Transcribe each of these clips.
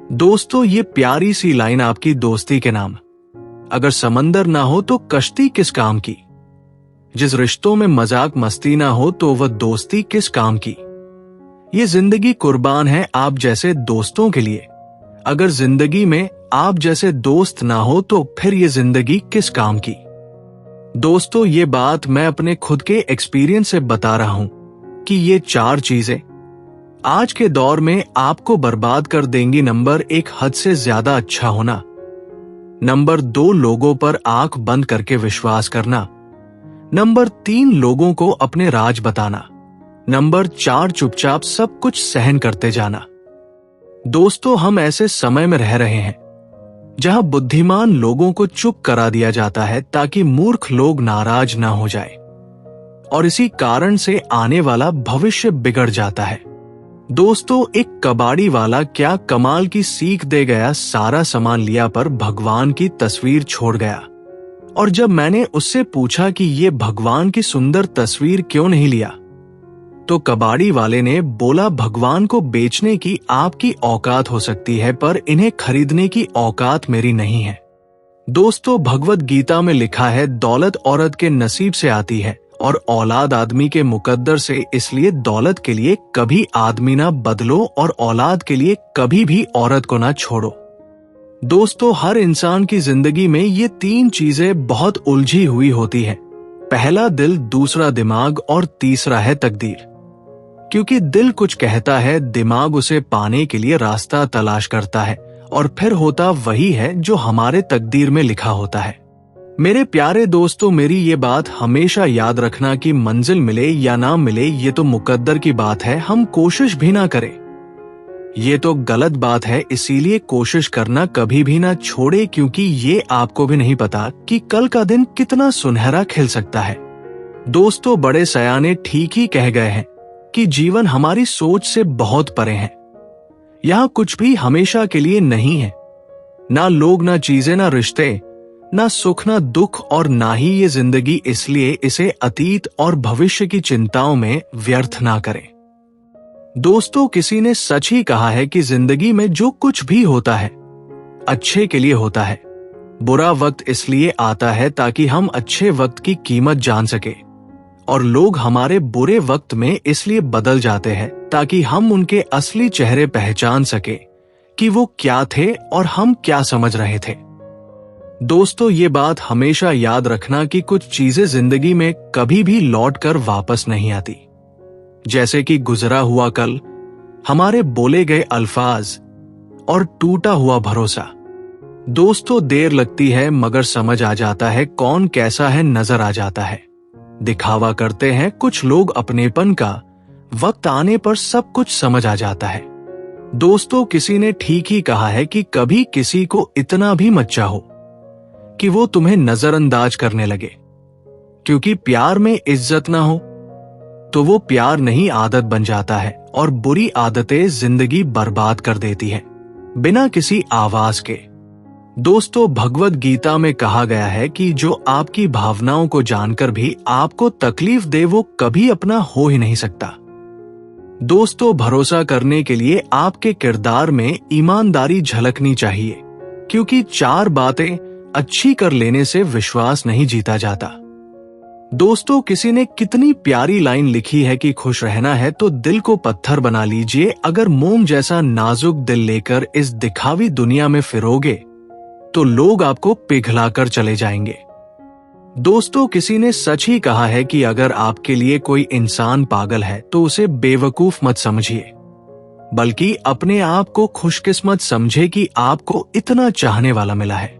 दोस्तों, ये प्यारी सी लाइन आपकी दोस्ती के नाम। अगर समंदर ना हो तो कश्ती किस काम की। जिस रिश्तों में मजाक मस्ती ना हो तो वह दोस्ती किस काम की। ये जिंदगी कुर्बान है आप जैसे दोस्तों के लिए। अगर जिंदगी में आप जैसे दोस्त ना हो तो फिर ये जिंदगी किस काम की। दोस्तों, ये बात मैं अपने खुद के एक्सपीरियंस से बता रहा हूं कि ये 4 चीजें आज के दौर में आपको बर्बाद कर देंगी। नंबर 1, हद से ज्यादा अच्छा होना। नंबर 2, लोगों पर आंख बंद करके विश्वास करना। नंबर 3, लोगों को अपने राज बताना। नंबर 4, चुपचाप सब कुछ सहन करते जाना। दोस्तों, हम ऐसे समय में रह रहे हैं जहां बुद्धिमान लोगों को चुप करा दिया जाता है ताकि मूर्ख लोग नाराज ना हो जाए, और इसी कारण से आने वाला भविष्य बिगड़ जाता है। दोस्तों, एक कबाड़ी वाला क्या कमाल की सीख दे गया। सारा सामान लिया पर भगवान की तस्वीर छोड़ गया। और जब मैंने उससे पूछा कि ये भगवान की सुंदर तस्वीर क्यों नहीं लिया, तो कबाड़ी वाले ने बोला, भगवान को बेचने की आपकी औकात हो सकती है पर इन्हें खरीदने की औकात मेरी नहीं है। दोस्तों, भगवत गीता में लिखा है, दौलत औरत के नसीब से आती है और औलाद आदमी के मुकद्दर से। इसलिए दौलत के लिए कभी आदमी ना बदलो और औलाद के लिए कभी भी औरत को ना छोड़ो। दोस्तों, हर इंसान की जिंदगी में ये 3 चीजें बहुत उलझी हुई होती है। पहला दिल, दूसरा दिमाग और तीसरा है तकदीर। क्योंकि दिल कुछ कहता है, दिमाग उसे पाने के लिए रास्ता तलाश करता है, और फिर होता वही है जो हमारे तकदीर में लिखा होता है। मेरे प्यारे दोस्तों, मेरी ये बात हमेशा याद रखना कि मंजिल मिले या ना मिले ये तो मुकद्दर की बात है। हम कोशिश भी ना करें ये तो गलत बात है। इसीलिए कोशिश करना कभी भी ना छोड़े, क्योंकि ये आपको भी नहीं पता कि कल का दिन कितना सुनहरा खिल सकता है। दोस्तों, बड़े सयाने ठीक ही कह गए हैं कि जीवन हमारी सोच से बहुत परे है। यहाँ कुछ भी हमेशा के लिए नहीं है, ना लोग, ना चीजें, ना रिश्ते, ना सुख, ना दुख, और ना ही ये जिंदगी। इसलिए इसे अतीत और भविष्य की चिंताओं में व्यर्थ ना करें। दोस्तों, किसी ने सच ही कहा है कि जिंदगी में जो कुछ भी होता है अच्छे के लिए होता है। बुरा वक्त इसलिए आता है ताकि हम अच्छे वक्त की कीमत जान सके, और लोग हमारे बुरे वक्त में इसलिए बदल जाते हैं ताकि हम उनके असली चेहरे पहचान सके कि वो क्या थे और हम क्या समझ रहे थे। दोस्तों, ये बात हमेशा याद रखना कि कुछ चीजें जिंदगी में कभी भी लौट कर वापस नहीं आती। जैसे कि गुजरा हुआ कल, हमारे बोले गए अल्फाज और टूटा हुआ भरोसा। दोस्तों, देर लगती है मगर समझ आ जाता है कौन कैसा है, नजर आ जाता है। दिखावा करते हैं कुछ लोग अपनेपन का, वक्त आने पर सब कुछ समझ आ जाता है। दोस्तों, किसी ने ठीक ही कहा है कि कभी किसी को इतना भी मत चाहो कि वो तुम्हें नजरअंदाज करने लगे। क्योंकि प्यार में इज्जत ना हो तो वो प्यार नहीं आदत बन जाता है, और बुरी आदतें जिंदगी बर्बाद कर देती है बिना किसी आवाज के। दोस्तों, भगवत गीता में कहा गया है कि जो आपकी भावनाओं को जानकर भी आपको तकलीफ दे वो कभी अपना हो ही नहीं सकता। दोस्तों, भरोसा करने के लिए आपके किरदार में ईमानदारी झलकनी चाहिए, क्योंकि 4 बातें अच्छी कर लेने से विश्वास नहीं जीता जाता। दोस्तों, किसी ने कितनी प्यारी लाइन लिखी है कि खुश रहना है तो दिल को पत्थर बना लीजिए। अगर मोम जैसा नाजुक दिल लेकर इस दिखावी दुनिया में फिरोगे तो लोग आपको पिघलाकर चले जाएंगे। दोस्तों, किसी ने सच ही कहा है कि अगर आपके लिए कोई इंसान पागल है तो उसे बेवकूफ मत समझिए, बल्कि अपने आप को खुशकिस्मत समझे कि आपको इतना चाहने वाला मिला है।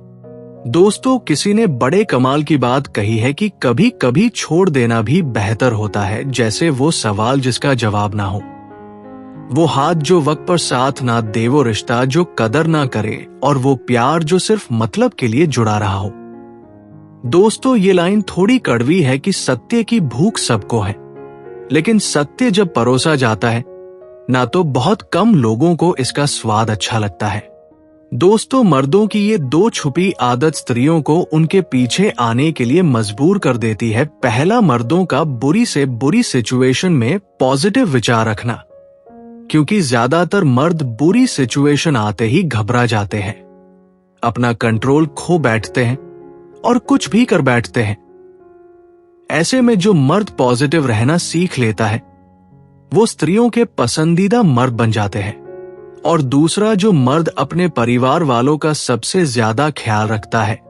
दोस्तों, किसी ने बड़े कमाल की बात कही है कि कभी कभी छोड़ देना भी बेहतर होता है। जैसे वो सवाल जिसका जवाब ना हो, वो हाथ जो वक्त पर साथ ना दे, वो रिश्ता जो कदर ना करे, और वो प्यार जो सिर्फ मतलब के लिए जुड़ा रहा हो। दोस्तों, ये लाइन थोड़ी कड़वी है कि सत्य की भूख सबको है, लेकिन सत्य जब परोसा जाता है ना तो बहुत कम लोगों को इसका स्वाद अच्छा लगता है। दोस्तों, मर्दों की ये 2 छुपी आदत स्त्रियों को उनके पीछे आने के लिए मजबूर कर देती है। पहला, मर्दों का बुरी से बुरी सिचुएशन में पॉजिटिव विचार रखना। क्योंकि ज्यादातर मर्द बुरी सिचुएशन आते ही घबरा जाते हैं, अपना कंट्रोल खो बैठते हैं और कुछ भी कर बैठते हैं। ऐसे में जो मर्द पॉजिटिव रहना सीख लेता है वो स्त्रियों के पसंदीदा मर्द बन जाते हैं। और दूसरा, जो मर्द अपने परिवार वालों का सबसे ज्यादा ख्याल रखता है,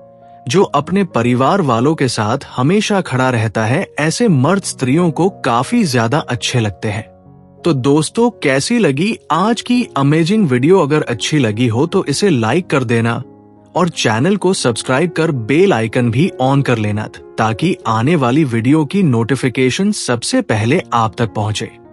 जो अपने परिवार वालों के साथ हमेशा खड़ा रहता है, ऐसे मर्द स्त्रियों को काफी ज्यादा अच्छे लगते हैं। तो दोस्तों, कैसी लगी आज की अमेजिंग वीडियो? अगर अच्छी लगी हो तो इसे लाइक कर देना और चैनल को सब्सक्राइब कर बेल आइकन भी ऑन कर लेना ताकि आने वाली वीडियो की नोटिफिकेशन सबसे पहले आप तक पहुंचे।